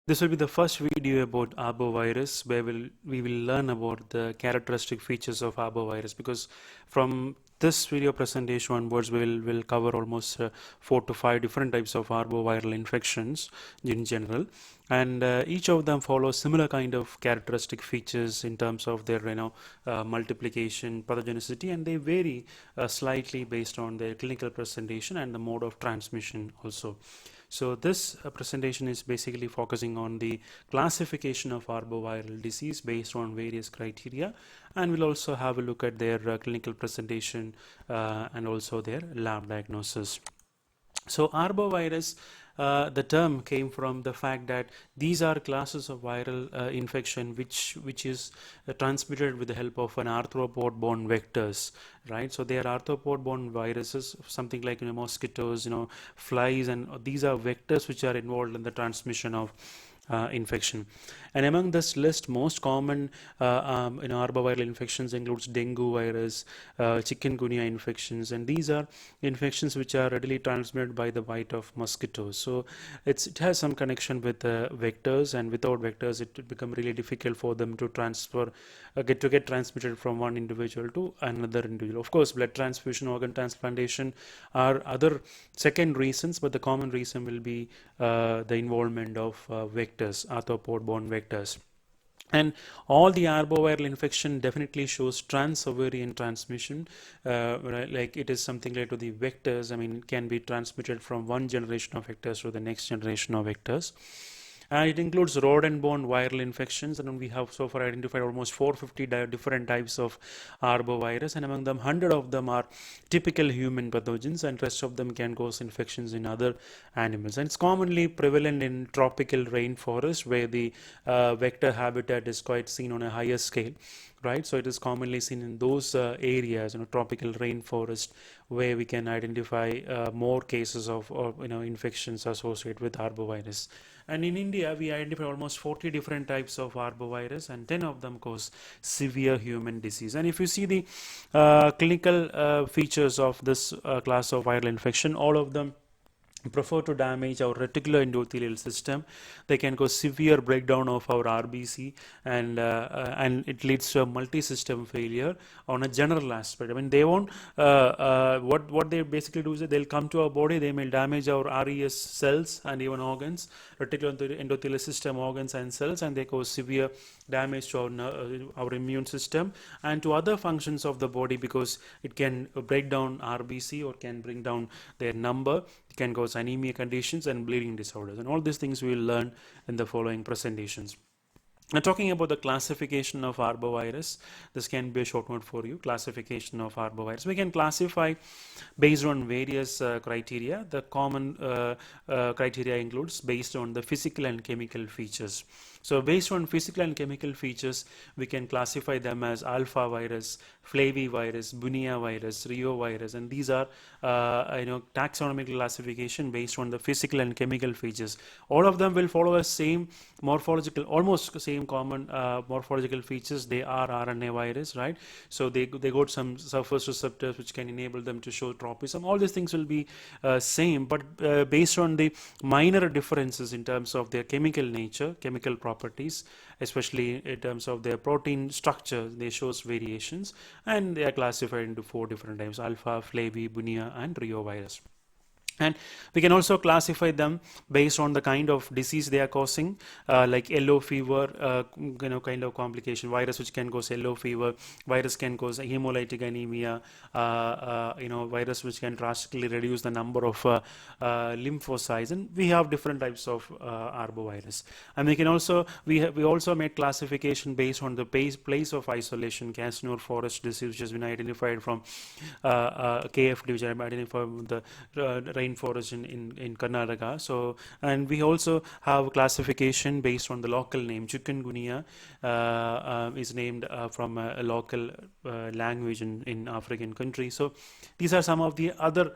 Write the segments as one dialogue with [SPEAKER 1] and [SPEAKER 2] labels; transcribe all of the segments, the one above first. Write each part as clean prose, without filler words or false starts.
[SPEAKER 1] This will be the first video about arbovirus where we will learn about the characteristic features of arbovirus, because from this video presentation onwards will cover almost 4 to 5 different types of arboviral infections in general, and each of them follows similar kind of characteristic features in terms of their multiplication, pathogenicity, and they vary slightly based on their clinical presentation and the mode of transmission also. So this presentation is basically focusing on the classification of arboviral disease based on various criteria, and we'll also have a look at their clinical presentation and also their lab diagnosis. So arbovirus, the term came from the fact that these are classes of viral infection which is transmitted with the help of an arthropod-borne vectors, right? So they are arthropod-borne viruses, something like mosquitoes, flies, and these are vectors which are involved in the transmission of infection. And among this list, most common arboviral infections includes dengue virus, chikungunya infections, and these are infections which are readily transmitted by the bite of mosquitoes. So it has some connection with vectors, and without vectors it would become really difficult for them to transfer get transmitted from one individual to another individual. Of course, blood transfusion, organ transplantation are other second reasons, but the common reason will be the involvement of vectors, arthropod-borne vectors. And all the arboviral infection definitely shows trans-ovarian transmission, right? Like it is something related to the vectors. I mean, it can be transmitted from one generation of vectors to the next generation of vectors. It includes rodent-borne viral infections, and we have so far identified almost 450 different types of arbovirus, and among them 100 of them are typical human pathogens, and rest of them can cause infections in other animals. And it's commonly prevalent in tropical rainforest where the vector habitat is quite seen on a higher scale, right? So it is commonly seen in those areas, tropical rainforest, where we can identify more cases of infections associated with arbovirus. And in India, we identify almost 40 different types of arbovirus, and 10 of them cause severe human disease. And if you see the clinical features of this class of viral infection, all of them prefer to damage our reticular endothelial system. They can cause severe breakdown of our RBC, and it leads to a multi-system failure on a general aspect. I mean, they won't. What they basically do is that they'll come to our body. They may damage our RES cells and even organs, reticular endothelial system organs and cells, and they cause severe damage to our immune system and to other functions of the body, because it can break down RBC or can bring down their number. It can cause anemia conditions and bleeding disorders, and all these things we will learn in the following presentations. Now, talking about the classification of arbovirus, this can be a short note for you. Classification of arbovirus. We can classify based on various criteria. The common criteria includes based on the physical and chemical features. So based on physical and chemical features, we can classify them as alpha virus, flavivirus, bunia virus, reovirus, and these are taxonomic classification based on the physical and chemical features. All of them will follow a same morphological, almost same common morphological features. They are RNA virus, right? So they got some surface receptors which can enable them to show tropism. All these things will be same, but based on the minor differences in terms of their chemical nature, chemical properties, especially in terms of their protein structure, they shows variations, and they are classified into 4 different types: alpha, flavi, bunia, and reovirus. And we can also classify them based on the kind of disease they are causing, like yellow fever, kind of complication. Virus which can cause yellow fever. Virus can cause hemolytic anemia. Virus which can drastically reduce the number of lymphocytes. And we have different types of arbovirus. And we can also we also made classification based on the place of isolation. Casanova forest disease, which has been identified from KFD, which I identified from the rainforest in Karnataka. So, and we also have classification based on the local name. Chikungunya is named from a local language in African country. So these are some of the other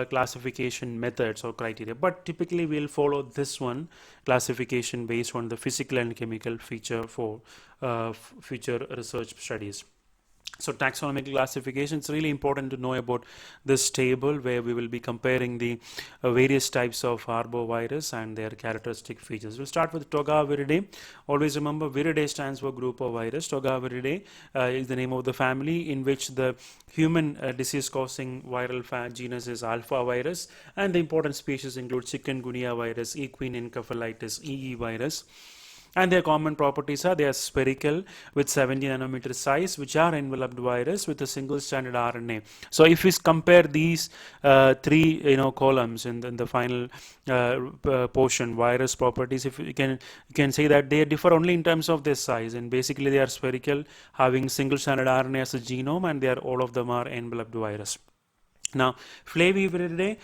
[SPEAKER 1] classification methods or criteria, but typically we'll follow this one, classification based on the physical and chemical feature for future research studies. So taxonomic classification, it's really important to know about this table where we will be comparing the various types of arbovirus and their characteristic features. We'll start with Togaviridae. Always remember Viridae stands for group of virus. Togaviridae is the name of the family in which the human disease causing viral genus is alpha virus, and the important species include chikungunya virus, equine encephalitis, EE virus. And their common properties are they are spherical with 70 nanometer size, which are enveloped virus with a single stranded RNA. So if we compare these three columns in the final portion, virus properties, if you can say that they differ only in terms of their size, and basically they are spherical, having single stranded RNA as a genome, and they are all of them are enveloped virus. Now, Flaviviridae,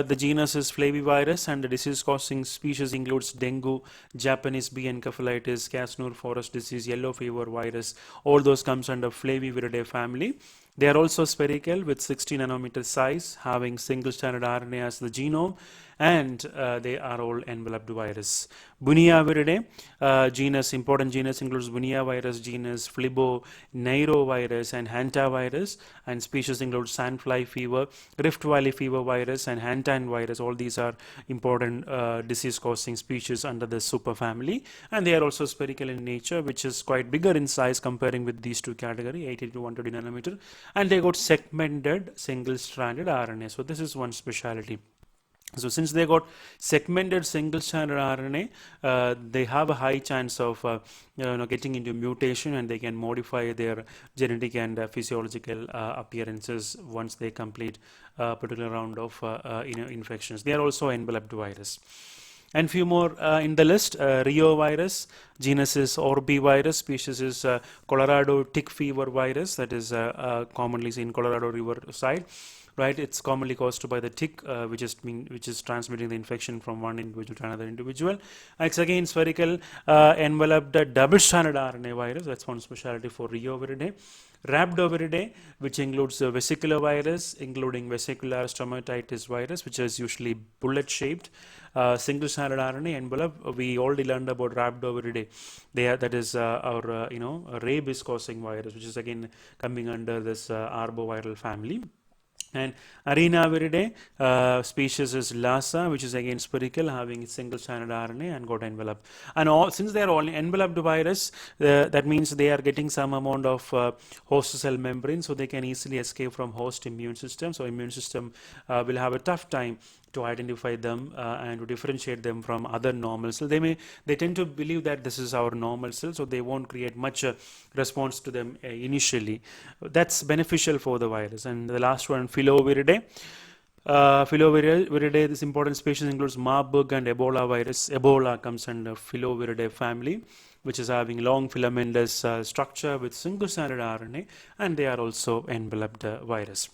[SPEAKER 1] the genus is Flavivirus, and the disease-causing species includes dengue, Japanese bee encephalitis, Casnur forest disease, yellow fever virus. All those comes under Flaviviridae family. They are also spherical with 60 nanometer size, having single-stranded RNA as the genome, and they are all enveloped virus. Buniaviridae, important genus includes Bunia virus genus, Flibo, Nairovirus, and Hantavirus, and species include sandfly fever, Rift Valley fever virus, and Hantan virus. All these are important disease-causing species under the superfamily, and they are also spherical in nature, which is quite bigger in size comparing with these two categories, 80 to 120 nanometer, and they got segmented single-stranded RNA. So this is one specialty. So since they got segmented single-stranded RNA, they have a high chance of getting into mutation, and they can modify their genetic and physiological appearances once they complete a particular round of infections. They are also enveloped virus. And few more in the list. Rio virus, genus is Arboviruses, species is Colorado tick fever virus, that is commonly seen in Colorado River side. Right, it's commonly caused by the tick, which is transmitting the infection from one individual to another individual. It's again spherical, enveloped double-stranded RNA virus. That's one specialty for Rioviridae. Rhabdoviridae, which includes the vesicular virus, including vesicular stomatitis virus, which is usually bullet-shaped, single-stranded RNA envelope. We already learned about Rhabdoviridae. That is our rabies-causing virus, which is again coming under this arboviral family. And Arenaviridae, species is Lassa, which is again spherical, having single-stranded RNA and got envelope. And since they are all enveloped virus, that means they are getting some amount of host cell membrane, so they can easily escape from host immune system. So immune system will have a tough time to identify them and to differentiate them from other normal cells. They tend to believe that this is our normal cell, so they won't create much response to them initially. That's beneficial for the virus. And the last one, Filoviridae. Filoviridae, this important species includes Marburg and Ebola virus. Ebola comes under Filoviridae family, which is having long filamentous structure with single-stranded RNA, and they are also enveloped virus.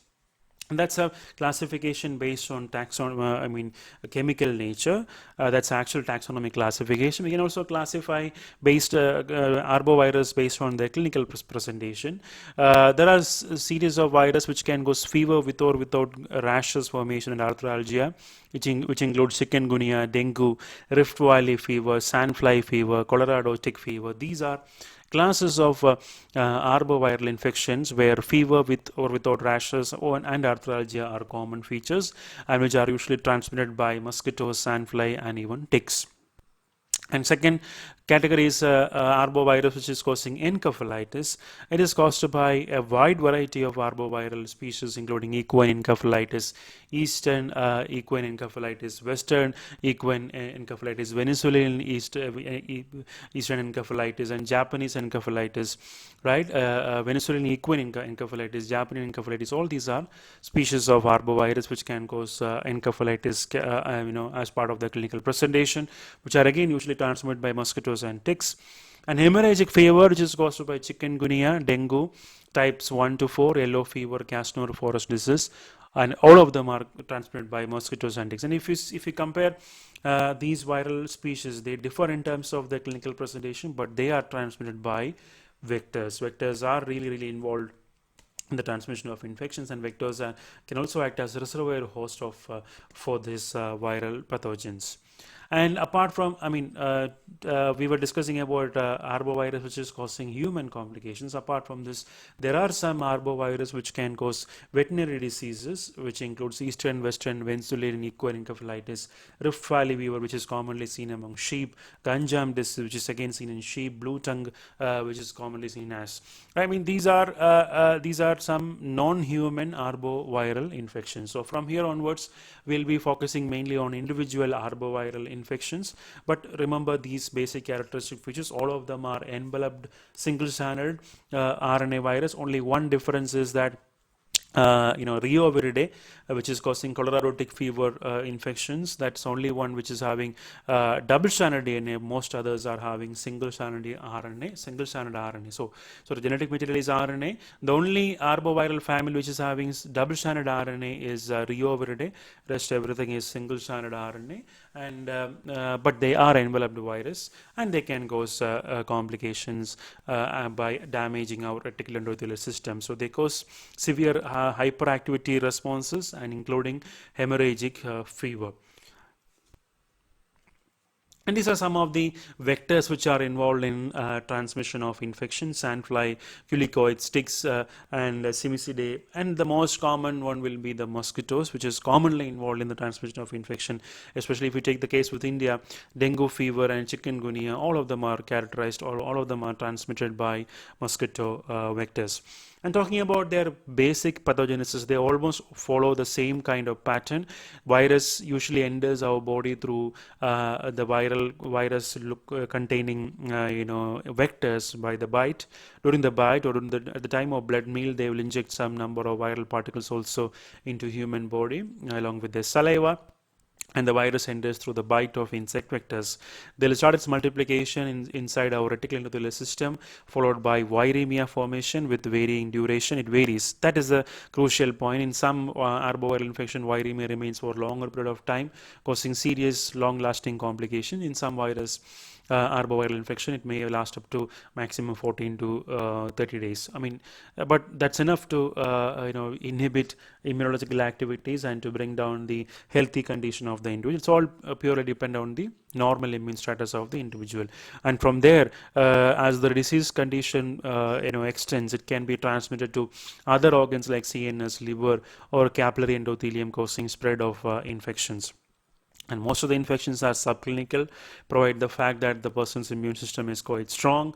[SPEAKER 1] And that's a classification based on chemical nature. That's actual taxonomic classification. We can also classify based arbovirus based on their clinical presentation. There are a series of virus which can cause fever with or without rashes formation and arthralgia, which includes chikungunya, dengue, Rift Valley fever, sandfly fever, Colorado tick fever. These are classes of arboviral infections where fever with or without rashes and arthralgia are common features, and which are usually transmitted by mosquitoes, sandfly, and even ticks. And second category is arbovirus, which is causing encephalitis. It is caused by a wide variety of arboviral species, including equine encephalitis, eastern equine encephalitis, western equine encephalitis, Venezuelan eastern encephalitis, and Japanese encephalitis. Right, Venezuelan equine encephalitis, Japanese encephalitis. All these are species of arbovirus which can cause encephalitis, as part of the clinical presentation, which are again usually transmitted by mosquitoes and ticks. And hemorrhagic fever, which is caused by chikungunya, dengue, types 1 to 4, yellow fever, Casnur forest disease, and all of them are transmitted by mosquitoes and ticks. And if you compare these viral species, they differ in terms of the clinical presentation, but they are transmitted by vectors. Vectors are really involved in the transmission of infections, and vectors can also act as a reservoir host for these viral pathogens. And apart from, we were discussing about arbovirus, which is causing human complications. Apart from this, there are some arbovirus which can cause veterinary diseases, which includes Eastern, Western, Venezuelan equine encephalitis, Rift Valley fever, which is commonly seen among sheep, Ganjam disease, which is again seen in sheep, blue tongue, which is commonly seen as. These are some non-human arboviral infections. So from here onwards, we'll be focusing mainly on individual arboviral infections. But remember these basic characteristic features, all of them are enveloped single-stranded RNA virus. Only one difference is that Rio Viridae, which is causing Colorado tick fever infections. That's only one which is having double-stranded DNA. Most others are having single-stranded RNA. So the genetic material is RNA. The only arboviral family which is having double-stranded RNA is Rio Viridae. Rest everything is single-stranded RNA. And but they are enveloped virus, and they can cause complications by damaging our reticular endothelial system. So they cause severe hyperactivity responses, and including hemorrhagic fever. And these are some of the vectors which are involved in transmission of infection: sandfly, culicoids, ticks, and Cimicidae. And the most common one will be the mosquitoes, which is commonly involved in the transmission of infection. Especially if you take the case with India, dengue fever and chikungunya, all of them are characterized, or all of them are transmitted by mosquito vectors. And talking about their basic pathogenesis, they almost follow the same kind of pattern. Virus usually enters our body through the virus containing vectors by the bite. During the bite, or at the time of blood meal, they will inject some number of viral particles also into human body along with their saliva. And the virus enters through the bite of insect vectors. They'll start its multiplication inside our reticular endothelial system, followed by viremia formation with varying duration. It varies. That is a crucial point. In some arboviral infection, viremia remains for a longer period of time, causing serious, long-lasting complication. In some virus, arboviral infection, it may last up to maximum 14 to 30 days. But that's enough to inhibit immunological activities and to bring down the healthy condition of the individual. It's all purely depend on the normal immune status of the individual. And from there, as the disease condition extends, it can be transmitted to other organs like CNS, liver, or capillary endothelium, causing spread of infections. And most of the infections are subclinical, provide the fact that the person's immune system is quite strong,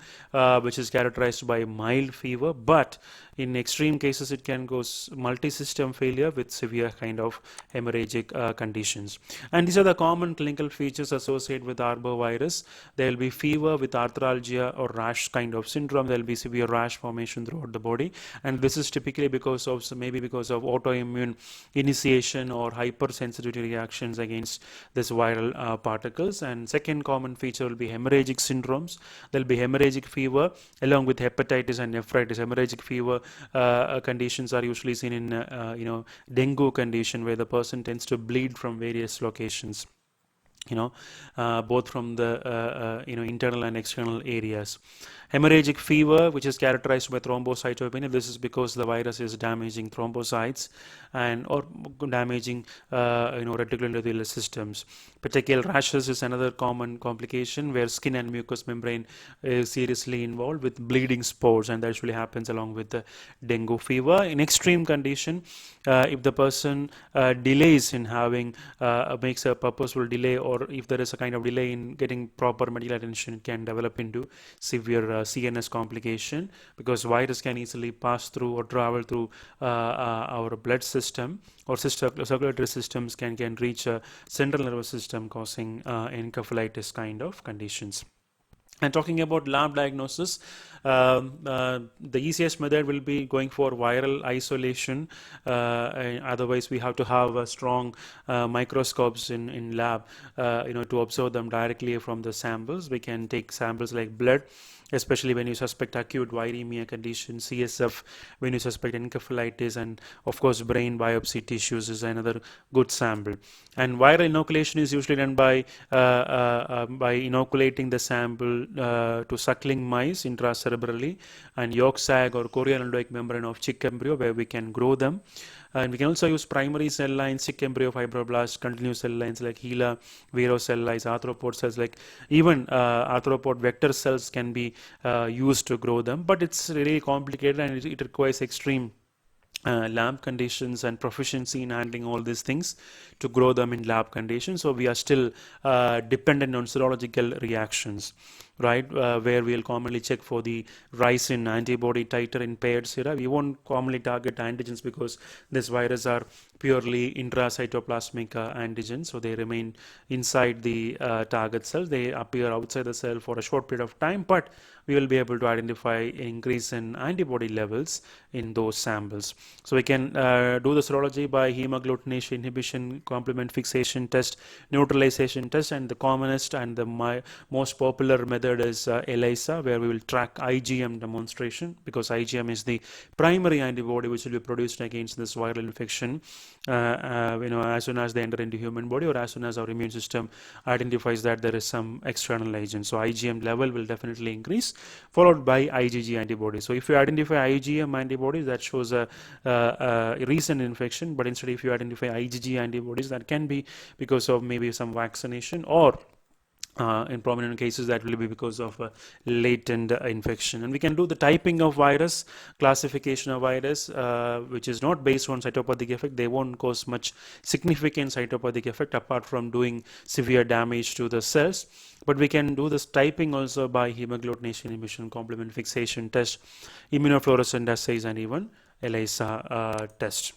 [SPEAKER 1] which is characterized by mild fever. But in extreme cases, it can cause multi-system failure with severe kind of hemorrhagic conditions. And these are the common clinical features associated with arbovirus. There will be fever with arthralgia or rash kind of syndrome. There will be severe rash formation throughout the body. And this is typically because of autoimmune initiation or hypersensitivity reactions against this viral particles. And second common feature will be hemorrhagic syndromes. There will be hemorrhagic fever along with hepatitis and nephritis. Hemorrhagic fever conditions are usually seen in dengue condition, where the person tends to bleed from various locations, both from the internal and external areas. Hemorrhagic fever, which is characterized by thrombocytopenia. This is because the virus is damaging thrombocytes or damaging reticular endothelial systems. Petechial rashes is another common complication where skin and mucous membrane is seriously involved with bleeding spores, and that usually happens along with the dengue fever. In extreme condition, if the person delays in having makes a purposeful delay, or if there is a kind of delay in getting proper medical attention, it can develop into severe CNS complication, because virus can easily pass through or travel through our blood system, or circulatory systems can reach a central nervous system, causing encephalitis kind of conditions. And talking about lab diagnosis, the easiest method will be going for viral isolation. Otherwise, we have to have strong microscopes in lab, to observe them directly from the samples. We can take samples like blood, especially when you suspect acute viremia condition, CSF when you suspect encephalitis, and of course brain biopsy tissues is another good sample. And viral inoculation is usually done by inoculating the sample to suckling mice intracerebrally, and yolk sac or chorioalveolar membrane of chick embryo, where we can grow them. And we can also use primary cell lines, sick embryo fibroblasts, continuous cell lines like HeLa, Vero cell lines, arthropod cells, like even arthropod vector cells can be used to grow them, but it's really complicated and it requires extreme lab conditions and proficiency in handling all these things to grow them in lab conditions. So we are still dependent on serological reactions, right, where we'll commonly check for the rise in antibody titer in paired sera. We won't commonly target antigens because this virus are purely intracytoplasmic antigens, so they remain inside the target cell. They appear outside the cell for a short period of time, but we will be able to identify increase in antibody levels in those samples. So we can do the serology by hemagglutination inhibition, complement fixation test, neutralization test, and the commonest and the most popular method is ELISA, where we will track IgM demonstration, because IgM is the primary antibody which will be produced against this viral infection as soon as they enter into human body, or as soon as our immune system identifies that there is some external agent. So IgM level will definitely increase, followed by IgG antibodies. So if you identify IgM antibodies, that shows a recent infection, but instead if you identify IgG antibodies, that can be because of maybe some vaccination, or in prominent cases that will be because of a latent infection. And we can do the typing of virus, classification of virus, which is not based on cytopathic effect. They won't cause much significant cytopathic effect apart from doing severe damage to the cells. But we can do this typing also by hemagglutination inhibition, complement fixation test, immunofluorescent assays, and even ELISA test.